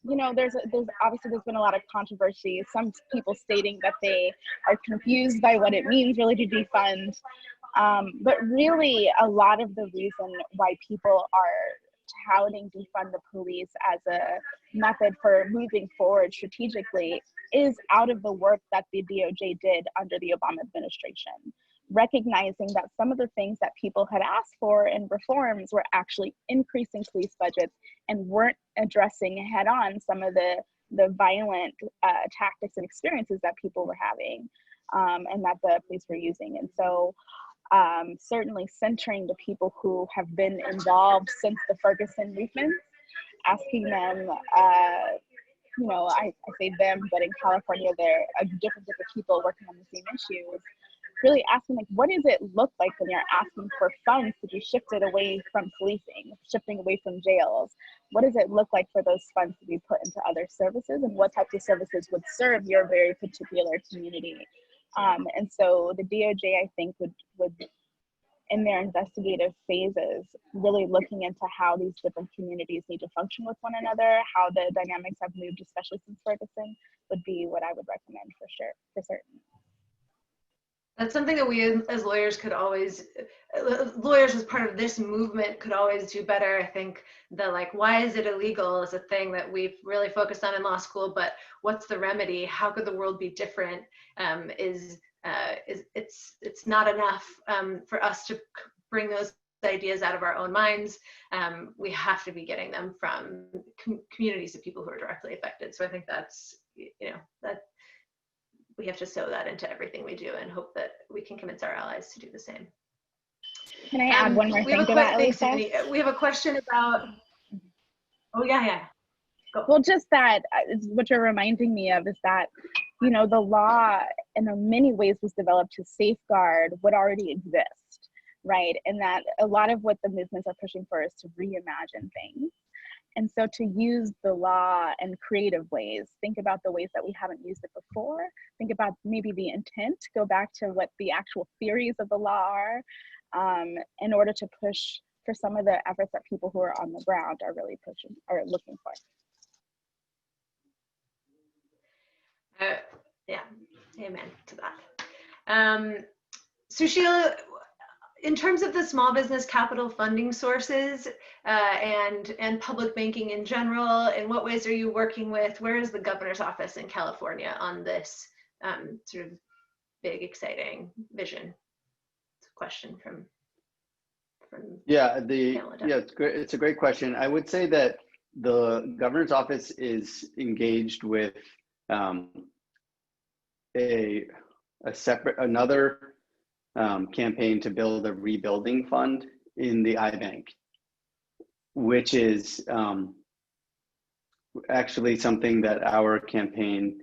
there's been a lot of controversy. Some people stating that they are confused by what it means really to defund. But really, a lot of the reason why people are touting defund the police as a method for moving forward strategically is out of the work that the DOJ did under the Obama administration, recognizing that some of the things that people had asked for in reforms were actually increasing police budgets and weren't addressing head on some of the violent tactics and experiences that people were having and that the police were using. And so certainly centering the people who have been involved since the Ferguson movement, asking them, I say them, but in California, there are a different group of people working on the same issues, really asking, what does it look like when you're asking for funds to be shifted away from policing, shifting away from jails? What does it look like for those funds to be put into other services, and what types of services would serve your very particular community? And so the DOJ, I think, would in their investigative phases, really looking into how these different communities need to function with one another, how the dynamics have moved, especially since Ferguson, would be what I would recommend for certain. That's something that we as lawyers could always, lawyers as part of this movement could always do better. I think the why is it illegal is a thing that we've really focused on in law school, but what's the remedy? How could the world be different? It's not enough for us to bring those ideas out of our own minds. We have to be getting them from communities of people who are directly affected. So I think that's, that we have to sew that into everything we do and hope that we can convince our allies to do the same. Can I add one more thing to that, Elisa? We have a question about, oh yeah. Go. Well, just that, what you're reminding me of is that, the law in many ways was developed to safeguard what already exists, right? And that a lot of what the movements are pushing for is to reimagine things. And so to use the law in creative ways, think about the ways that we haven't used it before, think about maybe the intent, go back to what the actual theories of the law are, in order to push for some of the efforts that people who are on the ground are really pushing or looking for. Yeah, amen to that. Sushil, in terms of the small business capital funding sources and public banking in general, in what ways are you working with? Where is the governor's office in California on this sort of big, exciting vision? It's a question from it's great. It's a great question. I would say that the governor's office is engaged with another campaign to build a rebuilding fund in the iBank, which is actually something that our campaign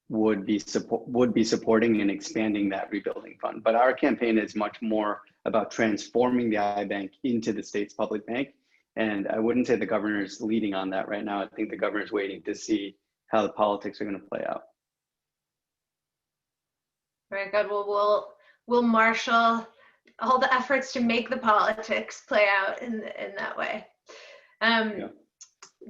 would be supporting and expanding that rebuilding fund. But our campaign is much more about transforming the iBank into the state's public bank. And I wouldn't say the governor's leading on that right now. I think the governor's waiting to see how the politics are going to play out. Very good. Well, we'll marshal all the efforts to make the politics play out in that way.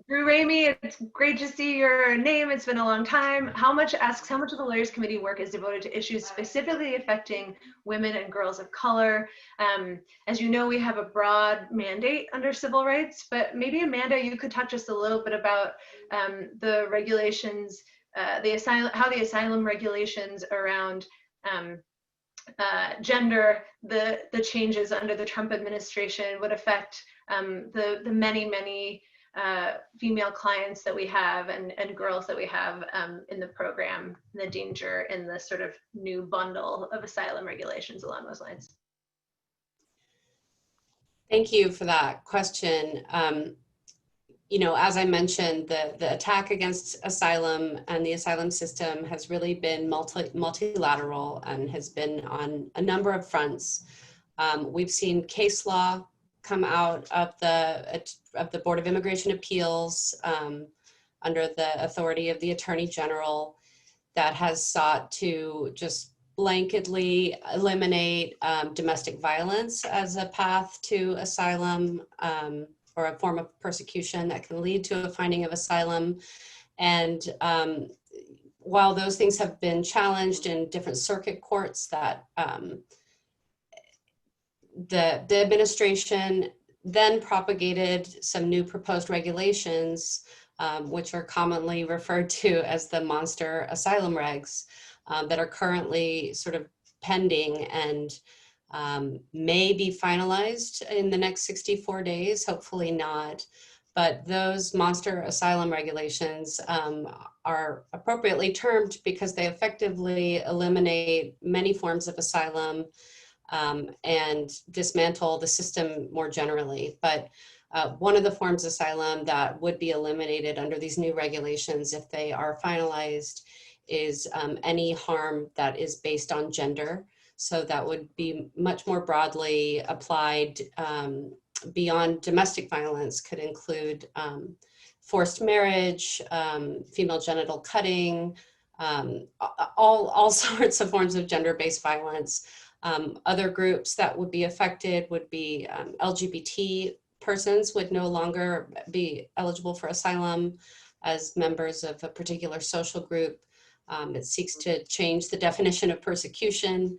Drew Ramey, it's great to see your name. It's been a long time. How much of the Lawyers Committee work is devoted to issues specifically affecting women and girls of color? As you know, we have a broad mandate under civil rights, but maybe Amanda, you could touch us a little bit about the regulations, how the asylum regulations around gender, the changes under the Trump administration would affect the many female clients that we have and girls that we have in the program, and the danger in the sort of new bundle of asylum regulations along those lines. Thank you for that question. You know, as I mentioned, the attack against asylum and the asylum system has really been multilateral and has been on a number of fronts. We've seen case law come out of the Board of Immigration Appeals under the authority of the Attorney General that has sought to just blanketly eliminate domestic violence as a path to asylum or a form of persecution that can lead to a finding of asylum. And while those things have been challenged in different circuit courts, that the administration then propagated some new proposed regulations, which are commonly referred to as the monster asylum regs, that are currently sort of pending and may be finalized in the next 64 days, hopefully not. But those monster asylum regulations are appropriately termed because they effectively eliminate many forms of asylum and dismantle the system more generally. But one of the forms of asylum that would be eliminated under these new regulations, if they are finalized, is any harm that is based on gender. So that would be much more broadly applied beyond domestic violence, could include forced marriage, female genital cutting, all sorts of forms of gender-based violence. Other groups that would be affected would be LGBT persons would no longer be eligible for asylum as members of a particular social group. It seeks to change the definition of persecution,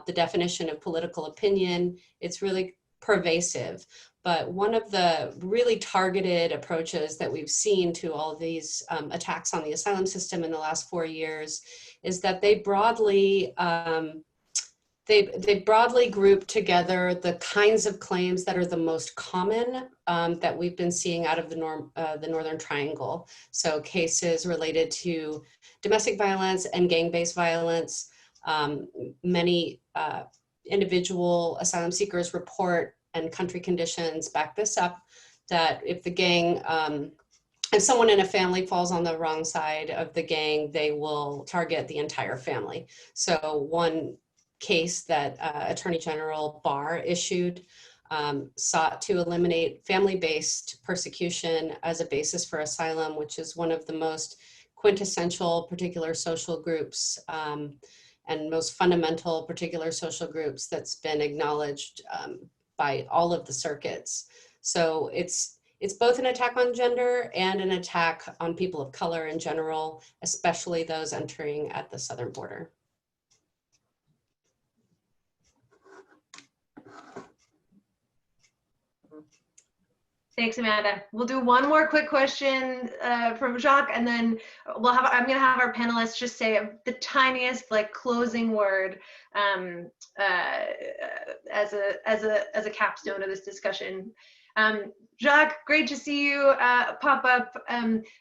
the definition of political opinion. It's really pervasive. But one of the really targeted approaches that we've seen to all of these attacks on the asylum system in the last 4 years is that they broadly group together the kinds of claims that are the most common that we've been seeing out of the Northern Triangle. So cases related to domestic violence and gang-based violence. Many individual asylum seekers report, and country conditions back this up, that if the gang, if someone in a family falls on the wrong side of the gang, they will target the entire family. So one case that Attorney General Barr issued sought to eliminate family-based persecution as a basis for asylum, which is one of the most quintessential particular social groups and most fundamental particular social groups that's been acknowledged by all of the circuits. So it's both an attack on gender and an attack on people of color in general, especially those entering at the southern border. Thanks, Amanda. We'll do one more quick question from Jacques, and then I'm going to have our panelists just say the tiniest closing word as a capstone of this discussion. Jacques, great to see you pop up.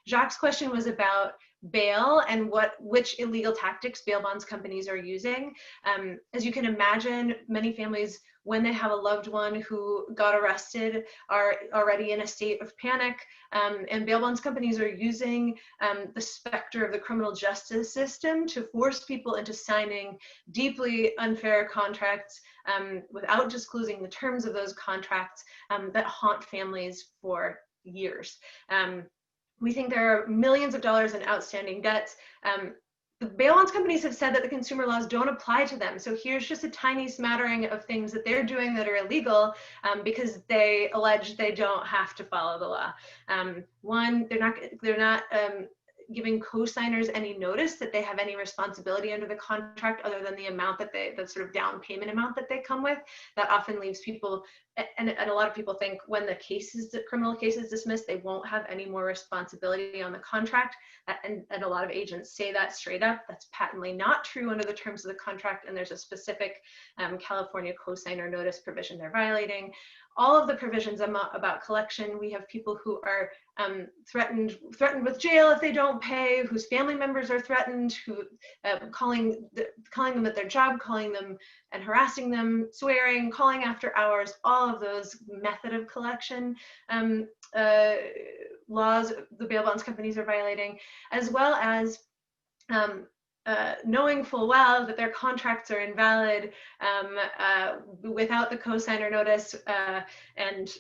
Jacques' question was about bail and which illegal tactics bail bonds companies are using. As you can imagine, many families, when they have a loved one who got arrested, are already in a state of panic, and bail bonds companies are using the specter of the criminal justice system to force people into signing deeply unfair contracts without disclosing the terms of those contracts that haunt families for years. We think there are millions of dollars in outstanding debts. The bail bonds companies have said that the consumer laws don't apply to them. So here's just a tiny smattering of things that they're doing that are illegal because they allege they don't have to follow the law. One, they're not giving co-signers any notice that they have any responsibility under the contract other than the amount that the sort of down payment amount that they come with. That often leaves people, and a lot of people think when the criminal case is dismissed, they won't have any more responsibility on the contract. And a lot of agents say that straight up. That's patently not true under the terms of the contract, and there's a specific California co-signer notice provision they're violating. All of the provisions about collection, we have people who are threatened with jail if they don't pay, whose family members are threatened, who calling them at their job, calling them and harassing them, swearing, calling after hours, all of those method of collection laws the bail bonds companies are violating, as well as knowing full well that their contracts are invalid without the co-signer notice and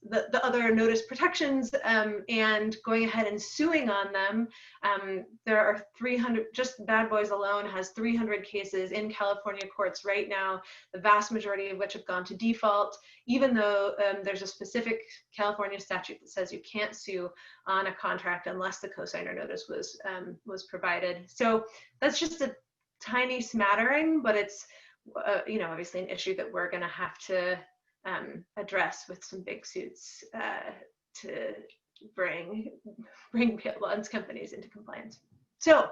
the other notice protections and going ahead and suing on them. There are 300, just Bad Boys alone has 300 cases in California courts right now, the vast majority of which have gone to default, even though there's a specific California statute that says you can't sue on a contract unless the co-signer notice was provided. So that's just a tiny smattering, but it's obviously an issue that we're going to have to address with some big suits to bring bail bonds companies into compliance. So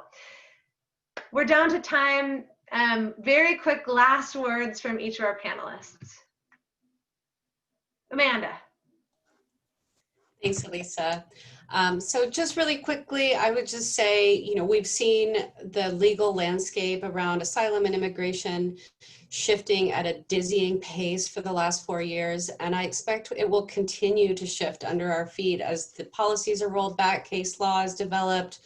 we're down to time. Very quick last words from each of our panelists. Amanda. Thanks, Elisa. So just really quickly, I would just say, we've seen the legal landscape around asylum and immigration shifting at a dizzying pace for the last 4 years, and I expect it will continue to shift under our feet as the policies are rolled back, case law is developed,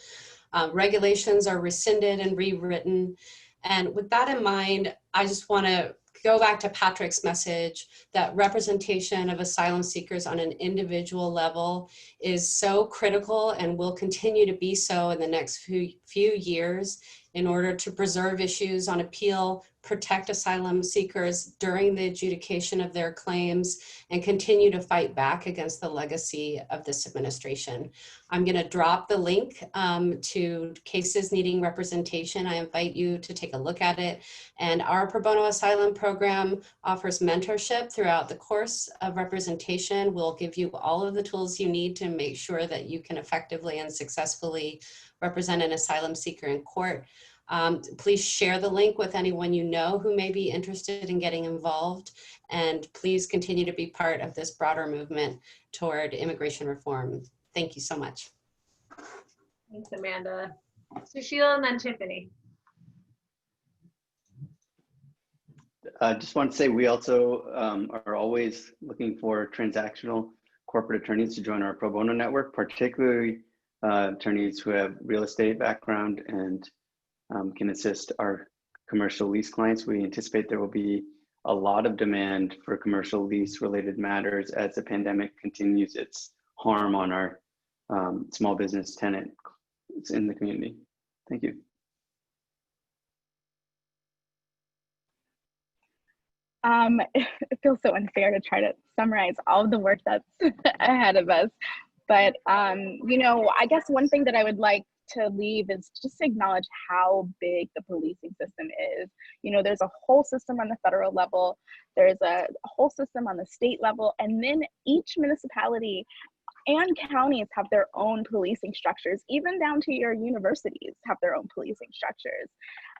regulations are rescinded and rewritten. And with that in mind, I just want to go back to Patrick's message that representation of asylum seekers on an individual level is so critical and will continue to be so in the next few years in order to preserve issues on appeal, protect asylum seekers during the adjudication of their claims, and continue to fight back against the legacy of this administration. I'm going to drop the link to cases needing representation. I invite you to take a look at it. And our pro bono asylum program offers mentorship throughout the course of representation. We'll give you all of the tools you need to make sure that you can effectively and successfully represent an asylum seeker in court. Please share the link with anyone you know who may be interested in getting involved, and please continue to be part of this broader movement toward immigration reform. Thank you so much. Thanks, Amanda. Sushil and then Tiffany. I just want to say we also are always looking for transactional corporate attorneys to join our pro bono network, particularly attorneys who have real estate background and can assist our commercial lease clients. We anticipate there will be a lot of demand for commercial lease related matters as the pandemic continues its harm on our small business tenants in the community. Thank you. It feels so unfair to try to summarize all of the work that's ahead of us. But, I guess one thing that I would like to leave is just to acknowledge how big the policing system is. There's a whole system on the federal level, there's a whole system on the state level, and then each municipality and counties have their own policing structures, even down to your universities have their own policing structures.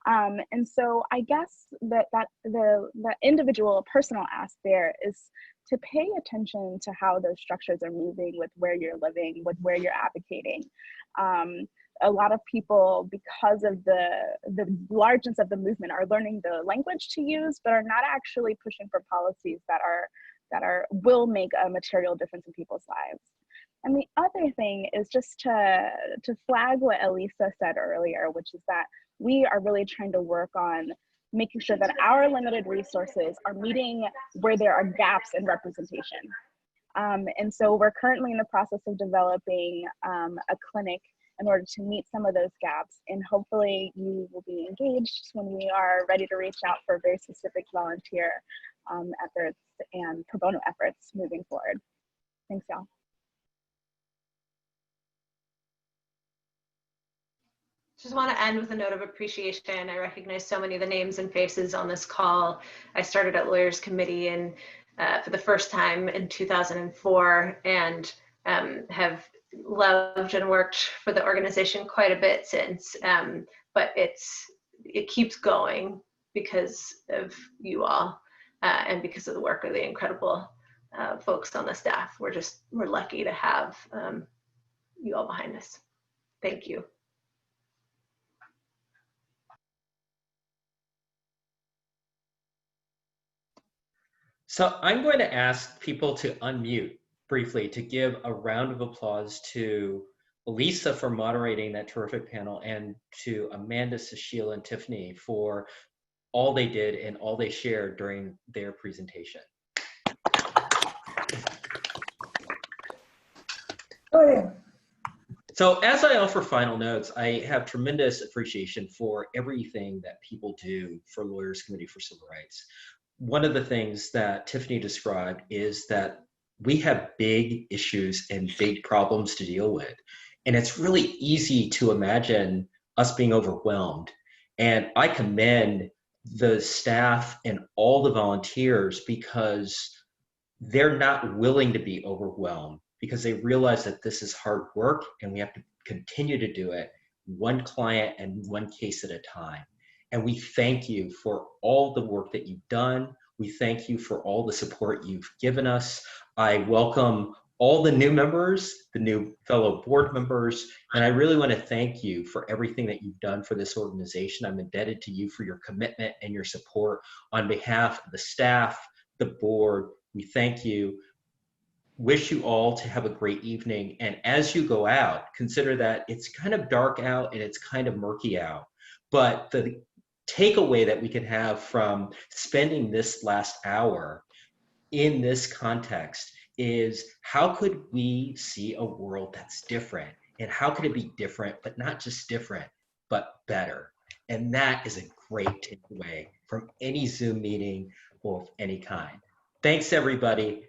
And so I guess that the individual personal ask there is to pay attention to how those structures are moving with where you're living, with where you're advocating. A lot of people, because of the largeness of the movement, are learning the language to use, but are not actually pushing for policies that will make a material difference in people's lives. And the other thing is just to flag what Elisa said earlier, which is that we are really trying to work on making sure that our limited resources are meeting where there are gaps in representation. And so we're currently in the process of developing a clinic in order to meet some of those gaps. And hopefully you will be engaged when we are ready to reach out for very specific volunteer efforts and pro bono efforts moving forward. Thanks, y'all. Just want to end with a note of appreciation. I recognize so many of the names and faces on this call. I started at Lawyers Committee for the first time in 2004 and have loved and worked for the organization quite a bit since. But it keeps going because of you all and because of the work of the incredible folks on the staff. We're lucky to have you all behind us. Thank you. So I'm going to ask people to unmute briefly to give a round of applause to Elisa for moderating that terrific panel, and to Amanda, Sushil, and Tiffany for all they did and all they shared during their presentation. Oh, yeah. So as I offer final notes, I have tremendous appreciation for everything that people do for Lawyers Committee for Civil Rights. One of the things that Tiffany described is that we have big issues and big problems to deal with. And it's really easy to imagine us being overwhelmed. And I commend the staff and all the volunteers because they're not willing to be overwhelmed, because they realize that this is hard work and we have to continue to do it one client and one case at a time. And we thank you for all the work that you've done. We thank you for all the support you've given us. I welcome all the new members, the new fellow board members, and I really want to thank you for everything that you've done for this organization. I'm indebted to you for your commitment and your support. On behalf of the staff, the board, we thank you. Wish you all to have a great evening. And as you go out, consider that it's kind of dark out and it's kind of murky out. But the takeaway that we can have from spending this last hour in this context is, how could we see a world that's different? And how could it be different, but not just different, but better? And that is a great takeaway from any Zoom meeting of any kind. Thanks, everybody.